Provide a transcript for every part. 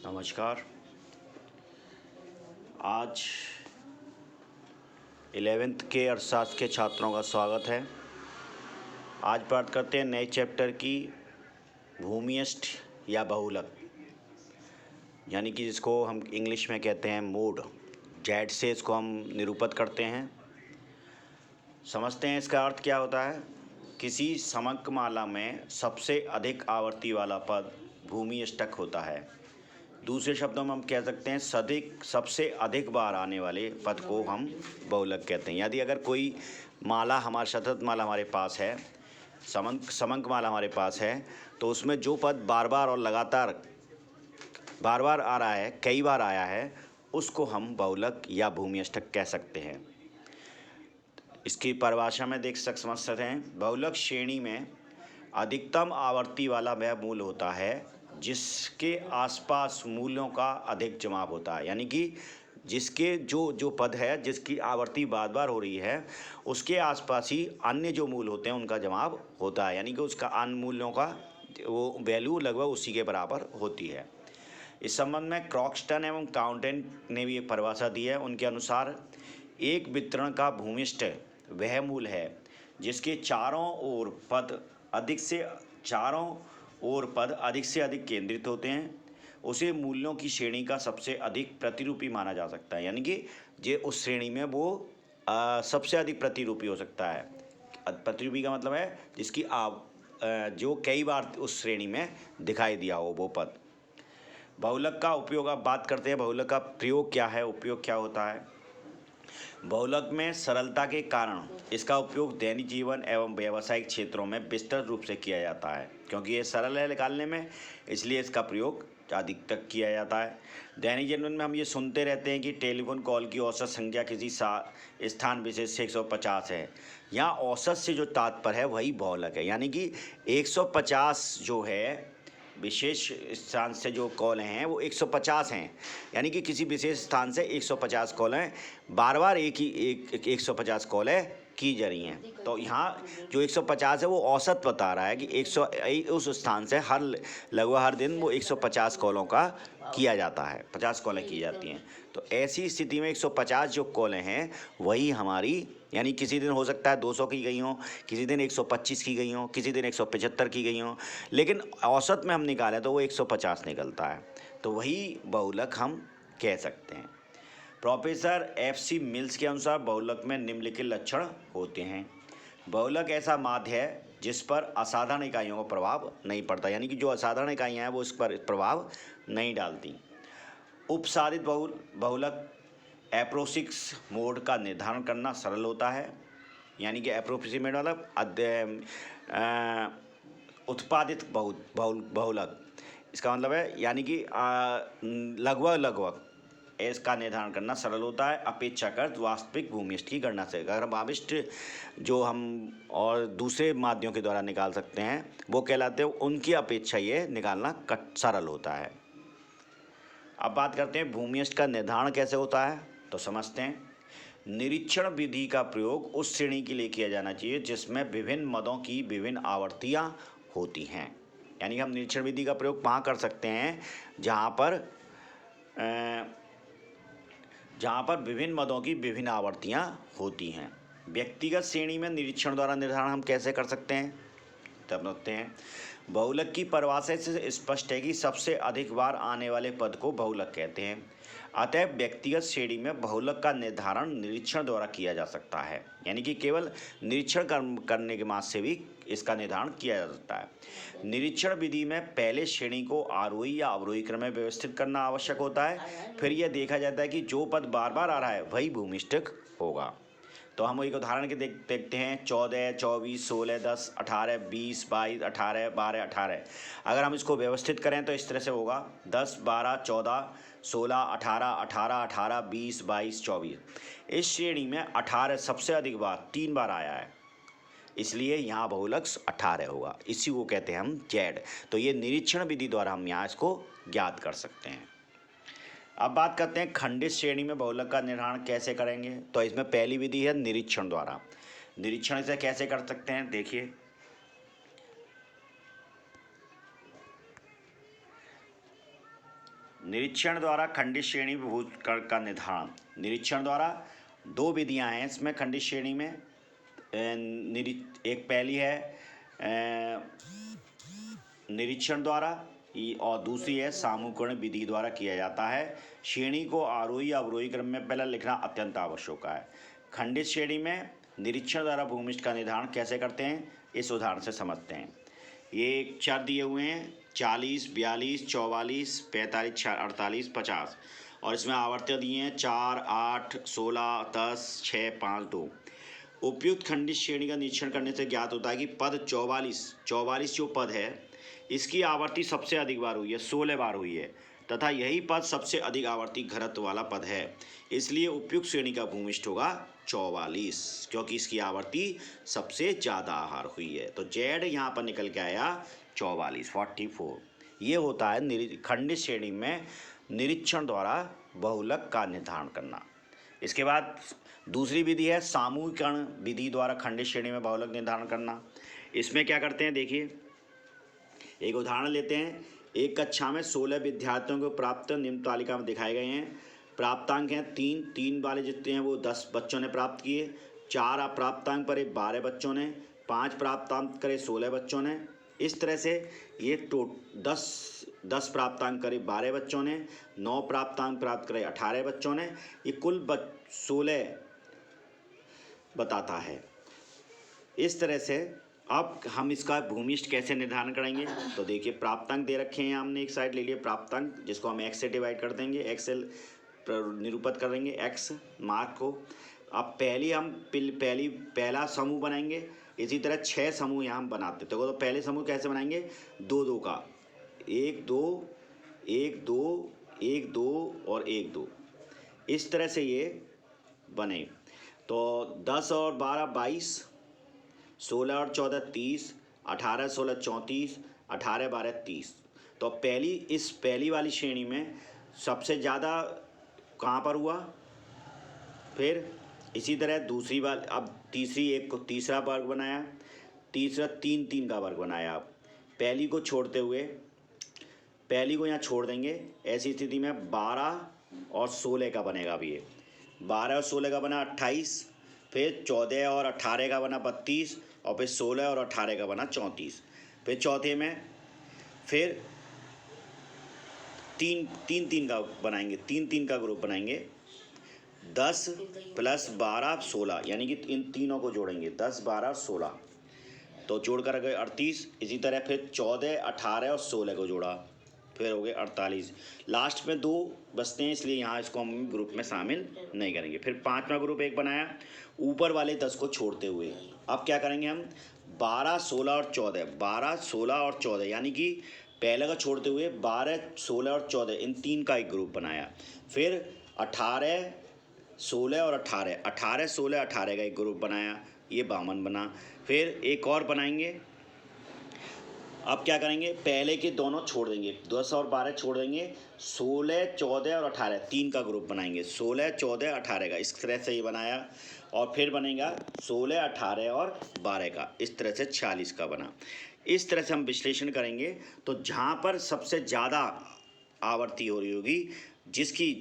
नमस्कार। आज 11th के अर्थशास्त्र के छात्रों का स्वागत है। आज बात करते हैं नए चैप्टर की भूमियष्ट या बहुलक, यानी कि जिसको हम इंग्लिश में कहते हैं मोड। जेड से इसको हम निरूपित करते हैं। समझते हैं इसका अर्थ क्या होता है। किसी समकमाला में सबसे अधिक आवर्ती वाला पद भूमियष्टक होता है। दूसरे शब्दों में हम कह सकते हैं सबसे अधिक बार आने वाले पद को हम बहुलक कहते हैं। यदि अगर कोई माला सतत माला हमारे पास है, समंक माला हमारे पास है, तो उसमें जो पद बार बार और लगातार बार बार आ रहा है, कई बार आया है, उसको हम बहुलक या भूमियष्टक कह सकते हैं। इसकी परिभाषा में समझ सकते हैं। बहुलक श्रेणी में अधिकतम आवर्ती वाला वह मूल होता है जिसके आसपास मूल्यों का अधिक जमाव होता है, यानी कि जिसके जो पद है जिसकी आवर्ती बार बार हो रही है, उसके आसपास ही अन्य जो मूल होते हैं उनका जमाव होता है, यानी कि उसका अन्य मूल्यों का वो वैल्यू लगभग उसी के बराबर होती है। इस संबंध में क्रॉक्सटन एवं काउंटेंट ने भी एक परिभाषा दी है। उनके अनुसार एक वितरण का भूमिष्ठ वह मूल है जिसके चारों ओर पद अधिक से अधिक केंद्रित होते हैं। उसे मूल्यों की श्रेणी का सबसे अधिक प्रतिरूपी माना जा सकता है, यानी कि जे उस श्रेणी में वो सबसे अधिक प्रतिरूपी हो सकता है। प्रतिरूपी का मतलब है जिसकी जो कई बार उस श्रेणी में दिखाई दिया हो वो पद। बहुलक का उपयोग अब बात करते हैं। बहुलक का प्रयोग क्या है, उपयोग क्या होता है। बहुलक में सरलता के कारण इसका उपयोग दैनिक जीवन एवं व्यावसायिक क्षेत्रों में विस्तृत रूप से किया जाता है। क्योंकि ये सरल है निकालने में, इसलिए इसका प्रयोग अधिक तक किया जाता है। दैनिक जीवन में हम ये सुनते रहते हैं कि टेलीफोन कॉल की औसत संख्या किसी स्थान विशेष से 150 है। यहाँ औसत से जो तात्पर्य है वही बहुलक है, यानी कि 150 जो है विशेष स्थान से जो कॉल हैं वो 150 हैं, यानी कि किसी विशेष स्थान से 150 कॉल हैं, बार बार एक 150 कॉल है की जा रही हैं। तो यहाँ जो 150 है वो औसत बता रहा है कि उस स्थान से लगभग हर दिन वो 150 कॉलों का किया जाता है, 50 कॉलें की जाती हैं। तो ऐसी स्थिति में 150 जो कॉलें हैं वही हमारी, यानी किसी दिन हो सकता है 200 की गई हों, किसी दिन 125 की गई हों, किसी दिन 175 की गई हों, लेकिन औसत में हम निकालें तो वो 150 निकलता है। तो वही बहुलक हम कह सकते हैं। प्रोफेसर FC मिल्स के अनुसार बहुलक में निम्नलिखित लक्षण होते हैं। बहुलक ऐसा माध्य है जिस पर असाधारण इकाइयों का प्रभाव नहीं पड़ता, यानी कि जो असाधारण इकाइयाँ हैं वो इस पर प्रभाव नहीं डालती। उपसादित बहुलक एप्रोक्सिमेट्स मोड का निर्धारण करना सरल होता है, यानी कि एप्रोक्सीमेट मतलब उत्पादित बहुलक, इसका मतलब है यानी कि लगभग इसका निर्धारण करना सरल होता है अपेक्षाकृत वास्तविक भूमिष्ठ की गणना से। अगर हम आविष्ट जो हम और दूसरे माध्यमों के द्वारा निकाल सकते हैं वो कहलाते हैं, उनकी अपेक्षा ये निकालना सरल होता है। अब बात करते हैं भूमियष्ट का निर्धारण कैसे होता है, तो समझते हैं। निरीक्षण विधि का प्रयोग उस श्रेणी के लिए किया जाना चाहिए जिसमें विभिन्न मदों की विभिन्न आवर्तियां होती हैं, यानी हम निरीक्षण विधि का प्रयोग वहाँ कर सकते हैं जहाँ पर विभिन्न मदों की विभिन्न आवर्तियां होती हैं। व्यक्तिगत श्रेणी में निरीक्षण द्वारा निर्धारण हम कैसे कर सकते हैं, तब देखते हैं। बहुलक की परिभाषा से स्पष्ट है कि सबसे अधिक बार आने वाले पद को बहुलक कहते हैं। अतः व्यक्तिगत श्रेणी में बहुलक का निर्धारण निरीक्षण द्वारा किया जा सकता है, यानी कि केवल निरीक्षण करने के माध्यम से भी इसका निर्धारण किया जा सकता है। निरीक्षण विधि में पहले श्रेणी को आरोही या अवरोही क्रम में व्यवस्थित करना आवश्यक होता है। फिर यह देखा जाता है कि जो पद बार बार आ रहा है वही भूमिष्ठक होगा। तो हम एक उदाहरण के देखते हैं। 14, 24, 16, 10, 18, 20, 22, 18, 12, 18। अगर हम इसको व्यवस्थित करें तो इस तरह से होगा 10, 12, 14, 16, 18, 18, 18, 20, 22, 24। इस श्रेणी में 18 सबसे अधिक बार 3 बार आया है, इसलिए यहाँ बहुलक 18 होगा। इसी को कहते हैं हम जेड। तो ये निरीक्षण विधि द्वारा हम यहाँ इसको ज्ञात कर सकते हैं। अब बात करते हैं खंडित श्रेणी में बहुलक का निर्धारण कैसे करेंगे। तो इसमें पहली विधि है निरीक्षण द्वारा। निरीक्षण से कैसे कर सकते हैं, देखिए। निरीक्षण द्वारा खंडित श्रेणी भूज का निर्धारण। निरीक्षण द्वारा दो विधियां हैं इसमें खंडित श्रेणी में। एक पहली है निरीक्षण द्वारा और दूसरी है सामूहिकरण विधि द्वारा किया जाता है। श्रेणी को आरोही अवरोही क्रम में पहले लिखना अत्यंत आवश्यक है। खंडित श्रेणी में निरीक्षण द्वारा भूमिष्ठ का निर्धारण कैसे करते हैं इस उदाहरण से समझते हैं। ये चार दिए हुए हैं 40, 42, 44, 45, 48, 50 और इसमें आवर्तियाँ दिए हैं 4, 8, 16, 10, 6, 5, 2। उपयुक्त खंडित श्रेणी का निरीक्षण करने से ज्ञात होता है कि पद 44 जो पद है इसकी आवर्ती सबसे अधिक बार हुई है, 16 बार हुई है तथा यही पद सबसे अधिक आवर्ती घनत्व वाला पद है। इसलिए उपयुक्त श्रेणी का भूमिष्ठ होगा 44 क्योंकि इसकी आवर्ती सबसे ज़्यादा आहार हुई है। तो जेड यहाँ पर निकल के आया 44। ये होता है खंडित श्रेणी में निरीक्षण द्वारा बहुलक का निर्धारण करना। इसके बाद दूसरी विधि है सामूहिकरण विधि द्वारा खंडित श्रेणी में बहुलक निर्धारण करना। इसमें क्या करते हैं देखिए, एक उदाहरण लेते हैं। एक कक्षा में 16 विद्यार्थियों को प्राप्त निम्न तालिका में दिखाए गए हैं। प्राप्तांक हैं 3 वाले जितने हैं वो 10 बच्चों ने प्राप्त किए, 4 अप्राप्तांक करे 12 बच्चों ने, 5 प्राप्तांक करे 16 बच्चों ने। इस तरह से ये 10 प्राप्तांक करे 12 बच्चों ने, 9 प्राप्तांक प्राप्त करे 18 बच्चों ने, ये कुल 16 बताता है। इस तरह से अब हम इसका भूमिष्ठ कैसे निर्धारण करेंगे तो देखिए, प्राप्तांक दे रखे हैं, हमने एक साइड ले लिए प्राप्तांक जिसको हम x से डिवाइड कर देंगे, x से निरूपित करेंगे x मार्क को। अब पहला समूह बनाएंगे। इसी तरह 6 समूह यहाँ हम बनाते थे। तो पहले समूह कैसे बनाएंगे, 2-2 का, 1-2 1-2 1-2 और 1-2, इस तरह से ये बने। तो 10 और 12 22, 16 और 14 30, 18 16 34, 18 12 30। तो पहली वाली श्रेणी में सबसे ज़्यादा कहाँ पर हुआ। फिर इसी तरह दूसरी बार, अब तीसरा वर्ग बनाया, तीसरा 3-3 का वर्ग बनाया। अब पहली को छोड़ते हुए पहली को यहाँ छोड़ देंगे। ऐसी स्थिति में 12 और 16 का बनेगा। अब ये 12 और 16 का बना 28, फिर 14 और 18 का बना 32 और फिर 16 और 18 का बना 34। फिर चौथे में फिर 3-3 का बनाएंगे, 3-3 का ग्रुप बनाएंगे। 10 + 12 16, यानी कि इन तीनों को जोड़ेंगे, 10 12 16, तो जोड़कर गए 38। इसी तरह फिर 14 18 और 16 को जोड़ा, फिर हो गए 48। लास्ट में 2 बचते हैं, इसलिए यहाँ इसको हम ग्रुप में शामिल नहीं करेंगे। फिर 5वां ग्रुप एक बनाया ऊपर वाले 10 को छोड़ते हुए। अब क्या करेंगे हम, 12 16 और 14, 12 16 और 14, यानी कि पहले का छोड़ते हुए 12 16 और 14 इन 3 का एक ग्रुप बनाया। फिर 18 16 और 18, 18 16 18 का एक ग्रुप बनाया, ये 52 बना। फिर एक और बनाएंगे। अब क्या करेंगे, पहले के दोनों छोड़ देंगे, 10 और 12 छोड़ देंगे, 16 14 और 18 3 का ग्रुप बनाएंगे, 16 14 18 का, इस तरह से ये बनाया। और फिर बनेगा 16 18 और 12 का, इस तरह से 46 का बना। इस तरह से हम विश्लेषण करेंगे। तो जहाँ पर सबसे ज़्यादा आवर्ती हो रही होगी, जिसकी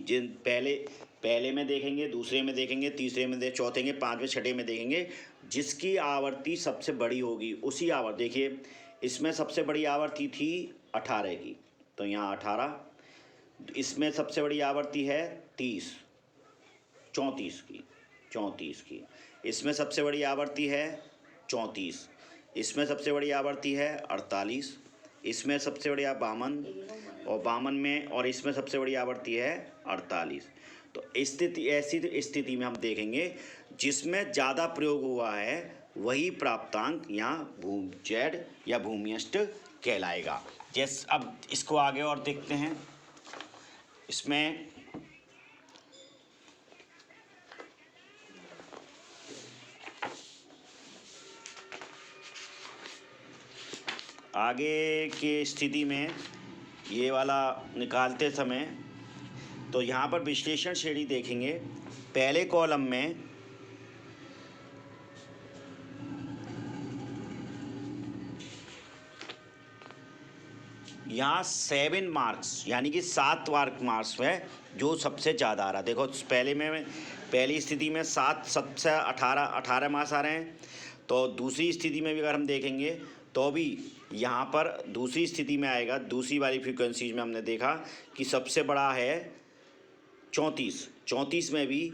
पहले में देखेंगे, दूसरे में देखेंगे, तीसरे में चौथे में, 5वें 6ठे में देखेंगे, जिसकी आवर्ती सबसे बड़ी होगी उसी आवर्ती। देखिए इसमें सबसे बड़ी आवर्ती थी 18 की, तो यहाँ 18। इसमें सबसे बड़ी आवर्ती है 34 की। इसमें सबसे बड़ी आवर्ती है 34। इसमें सबसे बड़ी आवर्ती है 48। इसमें सबसे बड़ी 52 और 52 में, और इसमें सबसे बड़ी आवर्ती है 48। तो ऐसी स्थिति में हम देखेंगे जिसमें ज़्यादा प्रयोग हुआ है वही प्राप्तांक यहाँ जेड या भूमिष्ठ कहलाएगा। जैसे अब इसको आगे और देखते हैं। इसमें आगे की स्थिति में ये वाला निकालते समय तो यहाँ पर विश्लेषण श्रेणी देखेंगे। पहले कॉलम में यहाँ 7 मार्क्स यानी कि 7 मार्क्स में जो सबसे ज़्यादा आ रहा है। देखो पहली स्थिति में 7 सबसे 18 मार्क्स आ रहे हैं। तो दूसरी स्थिति में भी अगर हम देखेंगे तो भी यहाँ पर दूसरी स्थिति में आएगा, दूसरी वाली फ्रीक्वेंसीज में हमने देखा कि सबसे बड़ा है 34 में भी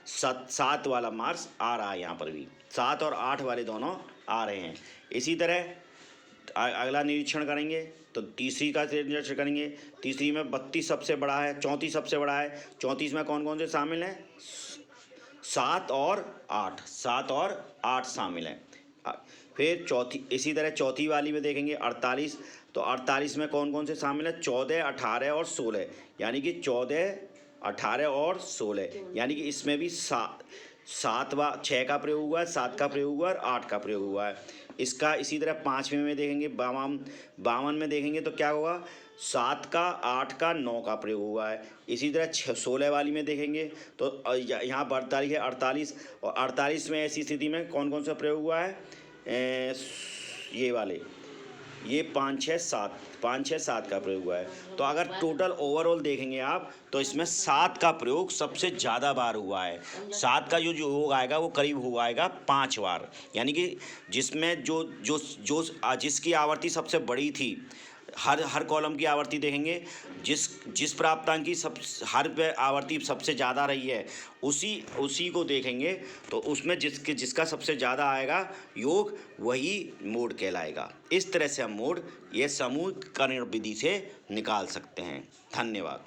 7 वाला मार्क्स आ रहा है। यहाँ पर भी 7 और 8 वाले दोनों आ रहे हैं। इसी तरह अगला निरीक्षण करेंगे तो तीसरी का निरीक्षण करेंगे। तीसरी में 32 सबसे बड़ा है, 34 सबसे बड़ा है। 34 में कौन कौन से शामिल हैं? 7 और 8 शामिल हैं। फिर इसी तरह चौथी वाली में देखेंगे 48, तो 48 में कौन कौन से शामिल है? 14, 18 और 16, यानी कि 14, 18 और 16, यानी कि इसमें भी 6 का प्रयोग हुआ है, 7 का प्रयोग हुआ है और 8 का प्रयोग हुआ है। इसका इसी तरह 5वें में देखेंगे 52 में देखेंगे तो क्या होगा? 7 का, 8 का, 9 का प्रयोग हुआ है। इसी तरह 16 वाली में देखेंगे तो यहाँ 42 है, 48, और 48 में ऐसी स्थिति में कौन कौन सा प्रयोग हुआ है? ये वाले, ये 5, 6, 7 का प्रयोग हुआ है। तो अगर टोटल ओवरऑल देखेंगे आप तो इसमें 7 का प्रयोग सबसे ज़्यादा बार हुआ है। 7 का जो योग आएगा वो करीब हुआ आएगा 5 बार, यानी कि जिसमें जिसकी आवर्ती सबसे बड़ी थी, हर कॉलम की आवर्ती देखेंगे, जिस प्राप्तांक की हर पे आवर्ती सबसे ज़्यादा रही है उसी को देखेंगे तो उसमें जिसका सबसे ज़्यादा आएगा योग, वही मोड कहलाएगा। इस तरह से हम मोड ये समूहीकरण विधि से निकाल सकते हैं। धन्यवाद।